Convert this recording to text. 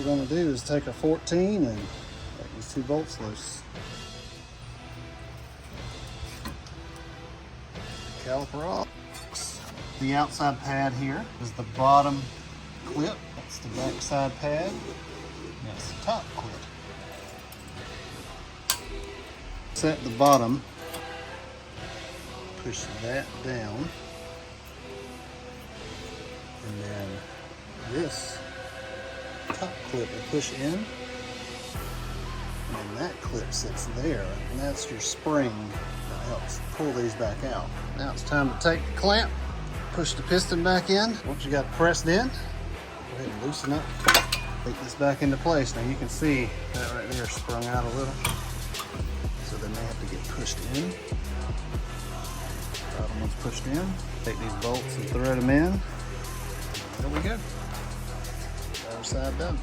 we're going to do is take our 14 and take these 2 bolts loose. Caliper off. The outside pad here is the bottom clip. That's the back side pad. That's the top clip. Set the bottom. Push that down. And then this top clip will push in. And then that clip sits there. And that's your spring that helps pull these back out. Now it's time to take the clamp, push the piston back in. Once you got it pressed in, go ahead and loosen up. Take this back into place. Now you can see that right there sprung out a little. So they may have to get pushed in. Bottom one's pushed in. Take these bolts and thread them in. There we go. Other side done.